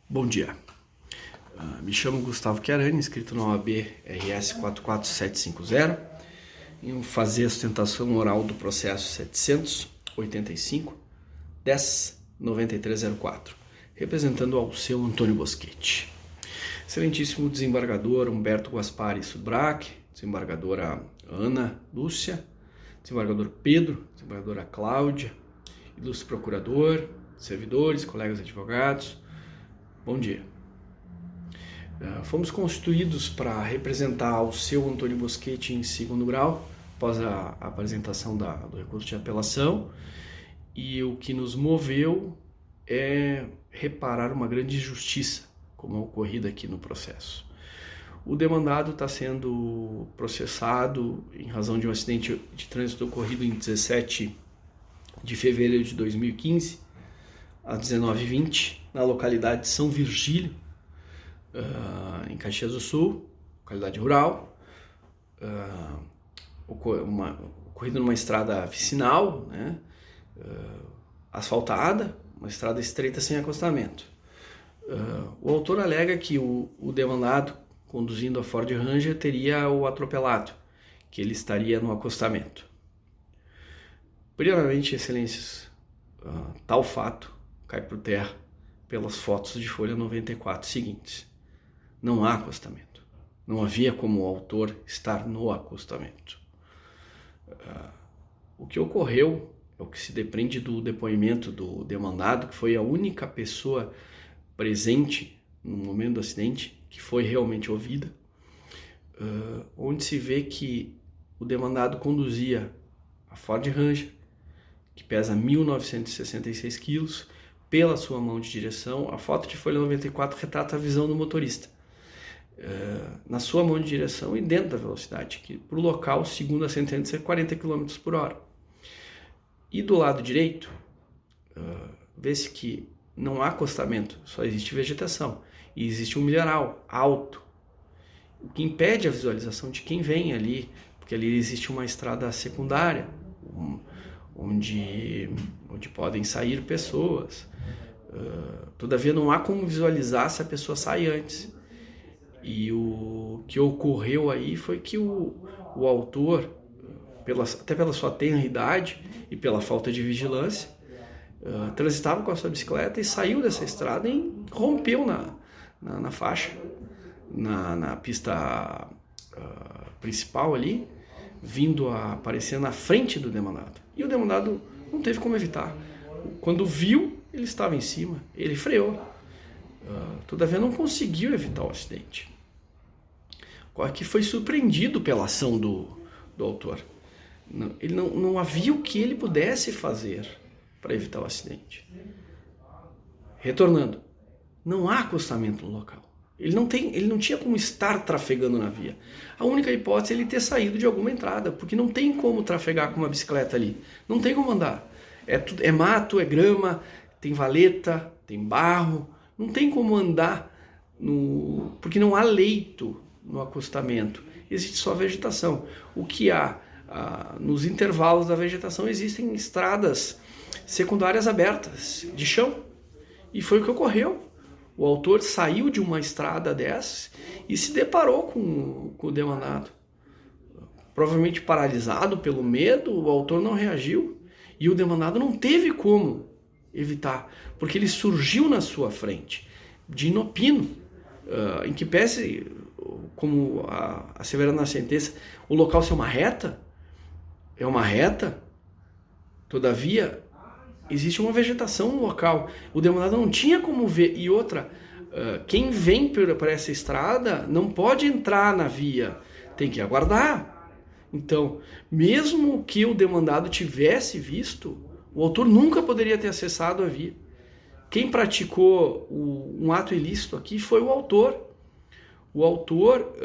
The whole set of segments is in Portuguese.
Bom dia, me chamo Gustavo Chiarani, inscrito na OAB RS 44750, em fazer a sustentação oral do processo 785-10-9304, representando ao seu Antônio Boschetti. Excelentíssimo desembargador Humberto Gaspari Subrac, desembargadora Ana Lúcia, desembargador Pedro, desembargadora Cláudia, ilustre procurador, servidores, colegas advogados, bom dia. Fomos constituídos para representar o seu Antônio Boschetti em segundo grau, após a apresentação do recurso de apelação, e o que nos moveu é reparar uma grande injustiça, como é ocorrida aqui no processo. O demandado está sendo processado em razão de um acidente de trânsito ocorrido em 17 de fevereiro de 2015, às 19h20, na localidade de São Virgílio, em Caxias do Sul, localidade rural, ocorrido numa estrada vicinal, né, asfaltada, uma estrada estreita sem acostamento. O autor alega que o demandado, conduzindo a Ford Ranger, teria o atropelado, que ele estaria no acostamento. Primeiramente, excelências, tal fato cai por terra pelas fotos de folha 94 seguintes. Não há acostamento. Não havia como o autor estar no acostamento. O que ocorreu é o que se depreende do depoimento do demandado, que foi a única pessoa presente no momento do acidente que foi realmente ouvida, onde se vê que o demandado conduzia a Ford Ranger, que pesa 1.966 quilos, pela sua mão de direção. A foto de folha 94 retrata a visão do motorista, na sua mão de direção e dentro da velocidade, que para o local, segundo a sentença, é 40 km por hora. E do lado direito, vê-se que não há acostamento, só existe vegetação. E existe um milharal alto, o que impede a visualização de quem vem ali, porque ali existe uma estrada secundária, onde podem sair pessoas. Todavia não há como visualizar se a pessoa sai antes. E o que ocorreu aí foi que o autor, até pela sua tenra idade e pela falta de vigilância, transitava com a sua bicicleta e saiu dessa estrada e rompeu na faixa, na pista principal ali, vindo a aparecer na frente do demandado. E o demandado não teve como evitar. Quando viu, ele estava em cima, ele freou. Todavia não conseguiu evitar o acidente. Qual é que foi surpreendido pela ação do autor? Ele não havia o que ele pudesse fazer para evitar o acidente. Retornando, não há acostamento no local. Ele não tinha como estar trafegando na via. A única hipótese é ele ter saído de alguma entrada, porque não tem como trafegar com uma bicicleta ali. Não tem como andar. É mato, é grama, tem valeta, tem barro. Não tem como andar, porque não há leito no acostamento. Existe só vegetação. O que há nos intervalos da vegetação existem estradas secundárias abertas, de chão. E foi o que ocorreu. O autor saiu de uma estrada dessas e se deparou com o demandado. Provavelmente paralisado pelo medo, o autor não reagiu. E o demandado não teve como evitar, porque ele surgiu na sua frente, de inopino, em que pese, como assevera na sentença, o local ser uma reta, é uma reta, todavia existe uma vegetação no local. O demandado não tinha como ver. E outra, quem vem para essa estrada não pode entrar na via, tem que aguardar. Então, mesmo que o demandado tivesse visto, o autor nunca poderia ter acessado a via. Quem praticou um ato ilícito aqui foi o autor. O autor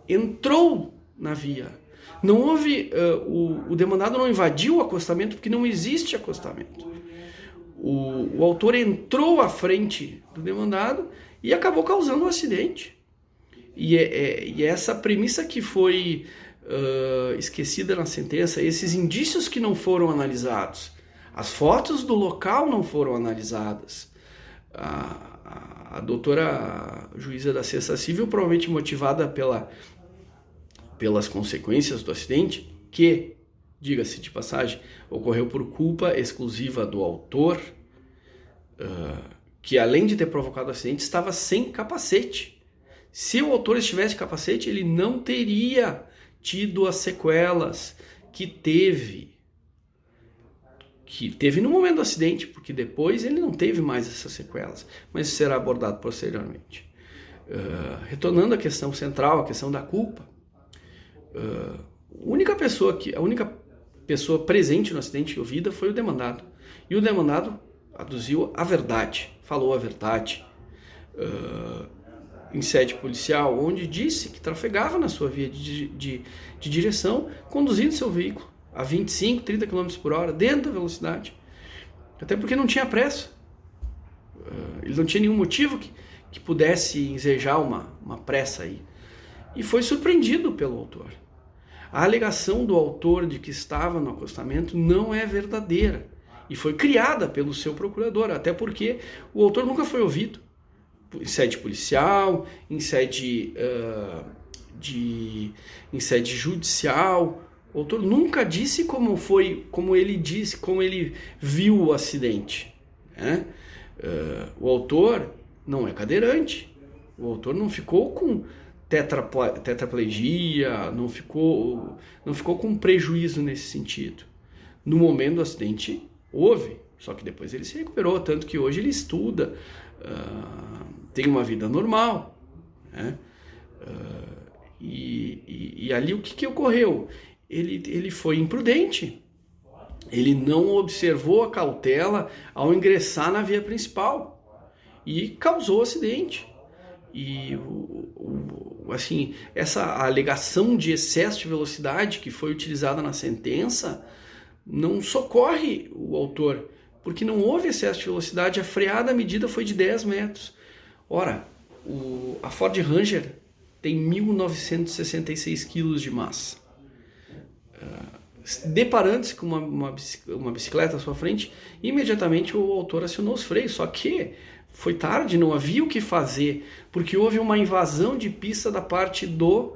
entrou na via. Não houve, o demandado não invadiu o acostamento, porque não existe acostamento. O autor entrou à frente do demandado e acabou causando um acidente. E é essa premissa que foi esquecida na sentença, esses indícios que não foram analisados. As fotos do local não foram analisadas. A doutora juíza da Sexta Civil, provavelmente motivada pelas consequências do acidente, que, diga-se de passagem, ocorreu por culpa exclusiva do autor, que além de ter provocado o acidente, estava sem capacete. Se o autor estivesse de capacete, ele não teria tido as sequelas que teve no momento do acidente, porque depois ele não teve mais essas sequelas, mas isso será abordado posteriormente. Retornando à questão central, a questão da culpa, a única pessoa presente no acidente ouvida foi o demandado, e o demandado aduziu a verdade, falou a verdade em sede policial, onde disse que trafegava na sua via de direção, conduzindo seu veículo a 25, 30 km por hora, dentro da velocidade. Até porque não tinha pressa. Ele não tinha nenhum motivo que pudesse ensejar uma pressa aí. E foi surpreendido pelo autor. A alegação do autor de que estava no acostamento não é verdadeira. E foi criada pelo seu procurador, até porque o autor nunca foi ouvido em sede policial, em sede judicial. O autor nunca disse como ele viu o acidente, né? O autor não é cadeirante, o autor não ficou com tetraplegia, não ficou com prejuízo nesse sentido. No momento do acidente houve, só que depois ele se recuperou, tanto que hoje ele estuda, tem uma vida normal, né? E ali o que ocorreu? Ele foi imprudente, ele não observou a cautela ao ingressar na via principal e causou acidente. E assim, essa alegação de excesso de velocidade que foi utilizada na sentença não socorre o autor, porque não houve excesso de velocidade, a freada medida foi de 10 metros. Ora, a Ford Ranger tem 1.966 quilos de massa. Deparando-se com uma bicicleta à sua frente, imediatamente o autor acionou os freios, só que foi tarde, não havia o que fazer, porque houve uma invasão de pista da parte do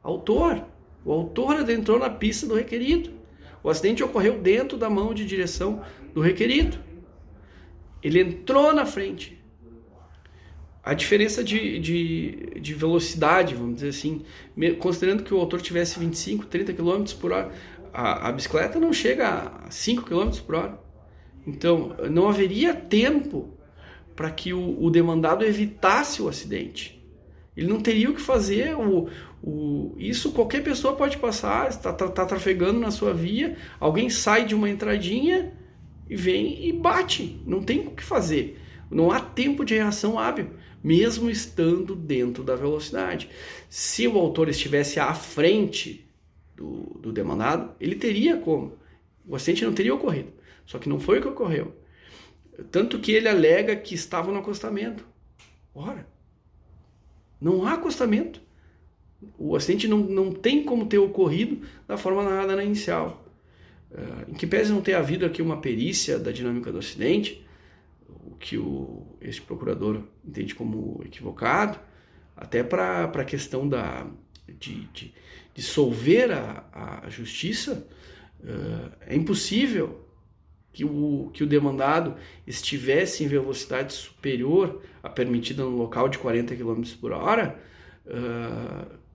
autor. O autor adentrou na pista do requerido. O acidente ocorreu dentro da mão de direção do requerido. Ele entrou na frente. A diferença de velocidade, vamos dizer assim, considerando que o autor tivesse 25, 30 km por hora, a bicicleta não chega a 5 km por hora. Então, não haveria tempo para que o demandado evitasse o acidente. Ele não teria o que fazer. Isso qualquer pessoa pode passar, está trafegando na sua via, alguém sai de uma entradinha e vem e bate. Não tem o que fazer. Não há tempo de reação hábil, mesmo estando dentro da velocidade. Se o autor estivesse à frente do demandado, ele teria como. O acidente não teria ocorrido. Só que não foi o que ocorreu. Tanto que ele alega que estava no acostamento. Ora, não há acostamento. O acidente não tem como ter ocorrido da forma narrada na inicial. Em que pese não ter havido aqui uma perícia da dinâmica do acidente, o que este procurador entende como equivocado, até para a questão de solver a justiça, é impossível que o demandado estivesse em velocidade superior à permitida no local de 40 km por hora,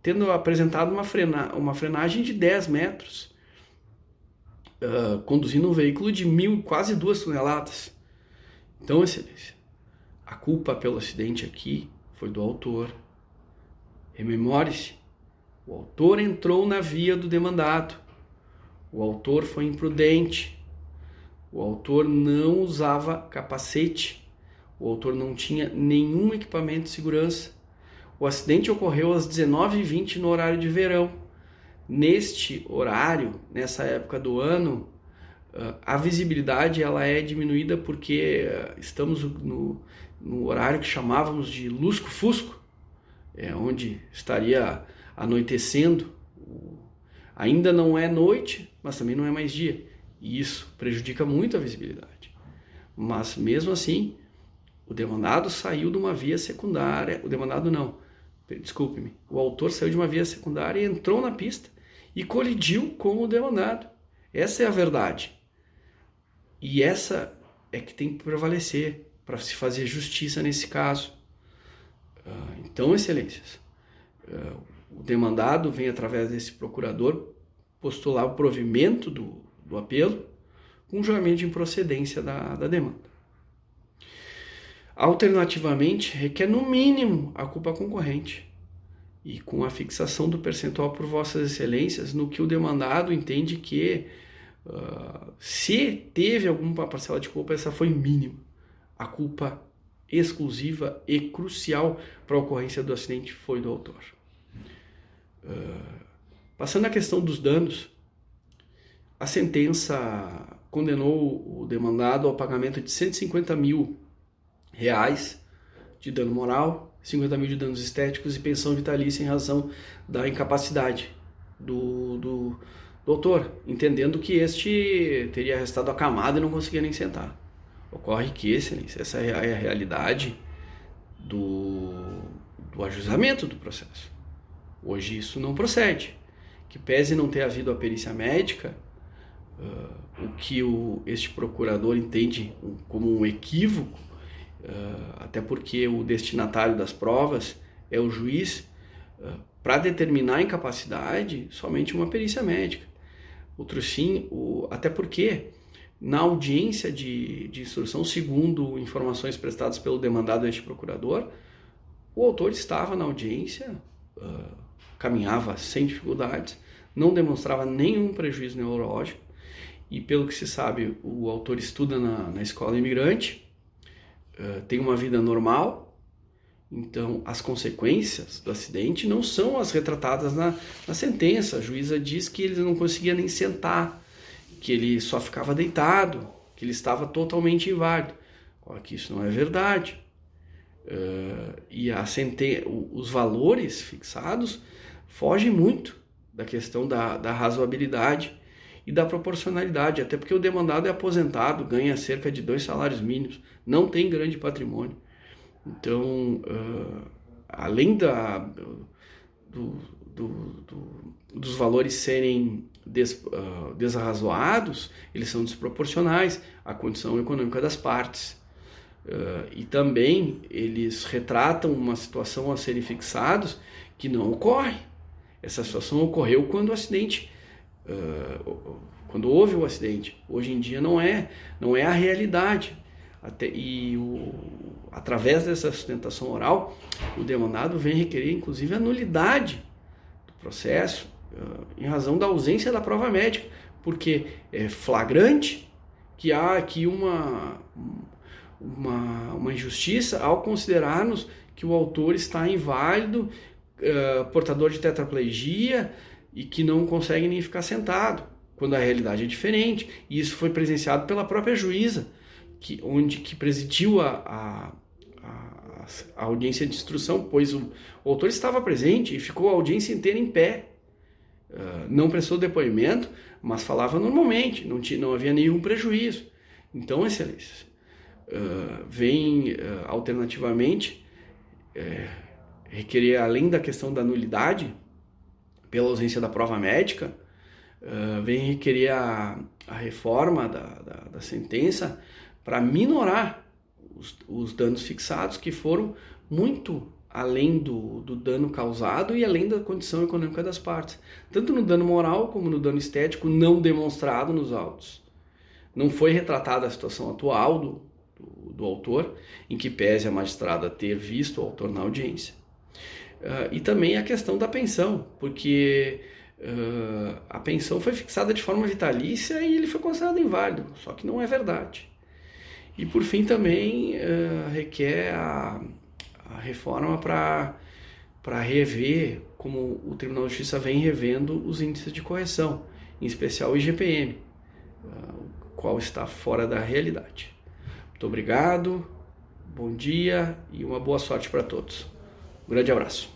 tendo apresentado uma frenagem de 10 metros, conduzindo um veículo de quase 2 toneladas. Então, excelência, a culpa pelo acidente aqui foi do autor. Rememore-se, o autor entrou na via do demandado. O autor foi imprudente. O autor não usava capacete. O autor não tinha nenhum equipamento de segurança. O acidente ocorreu às 19h20 no horário de verão. Neste horário, nessa época do ano, a visibilidade ela é diminuída porque estamos no horário que chamávamos de lusco-fusco, onde estaria anoitecendo. Ainda não é noite, mas também não é mais dia. E isso prejudica muito a visibilidade. Mas mesmo assim, O demandado saiu de uma via secundária, o demandado não, desculpe-me, o autor saiu de uma via secundária e entrou na pista e colidiu com o demandado. Essa é a verdade. E essa é que tem que prevalecer para se fazer justiça nesse caso. Então, excelências, o demandado vem através desse procurador postular o provimento do apelo com julgamento de improcedência da demanda. Alternativamente, requer no mínimo a culpa concorrente e com a fixação do percentual por vossas excelências no que o demandado entende que se teve alguma parcela de culpa, essa foi mínima. A culpa exclusiva e crucial para a ocorrência do acidente foi do autor. Passando à questão dos danos, a sentença condenou o demandado ao pagamento de R$150 mil de dano moral, 50 mil de danos estéticos e pensão vitalícia em razão da incapacidade do autor, entendendo que este teria restado acamado e não conseguia nem sentar. Ocorre que, excelência, essa é a realidade do ajuizamento do processo. Hoje isso não procede. Que pese não ter havido a perícia médica, o que este procurador entende como um equívoco, até porque o destinatário das provas é o juiz, para determinar a incapacidade, somente uma perícia médica. Outro sim, até porque na audiência de instrução, segundo informações prestadas pelo demandado a este procurador, o autor estava na audiência, caminhava sem dificuldades, não demonstrava nenhum prejuízo neurológico e, pelo que se sabe, o autor estuda na escola imigrante, tem uma vida normal. Então, as consequências do acidente não são as retratadas na sentença. A juíza diz que ele não conseguia nem sentar, que ele só ficava deitado, que ele estava totalmente inválido. Aqui isso não é verdade. E os valores fixados fogem muito da questão da razoabilidade e da proporcionalidade, até porque o demandado é aposentado, ganha cerca de 2 salários mínimos, não tem grande patrimônio. Então, além dos valores serem desarrazoados, eles são desproporcionais à condição econômica das partes. E também eles retratam uma situação a serem fixados que não ocorre. Essa situação ocorreu quando o acidente, quando houve o acidente. Hoje em dia não é a realidade. Através dessa sustentação oral, o demandado vem requerer, inclusive, a nulidade do processo em razão da ausência da prova médica, porque é flagrante que há aqui uma injustiça ao considerarmos que o autor está inválido, portador de tetraplegia e que não consegue nem ficar sentado, quando a realidade é diferente. E isso foi presenciado pela própria juíza, que presidiu a audiência de instrução, pois o autor estava presente e ficou a audiência inteira em pé. Não prestou depoimento, mas falava normalmente, não havia nenhum prejuízo. Então, excelências, vem alternativamente requerer, além da questão da nulidade, pela ausência da prova médica, vem requerer a reforma da sentença para minorar os danos fixados, que foram muito além do dano causado e além da condição econômica das partes, tanto no dano moral como no dano estético não demonstrado nos autos. Não foi retratada a situação atual do autor, em que pese a magistrada ter visto o autor na audiência. E também a questão da pensão, porque a pensão foi fixada de forma vitalícia e ele foi considerado inválido, só que não é verdade. E por fim também requer a reforma para rever, como o Tribunal de Justiça vem revendo, os índices de correção, em especial o IGPM, o qual está fora da realidade. Muito obrigado, bom dia e uma boa sorte para todos. Um grande abraço.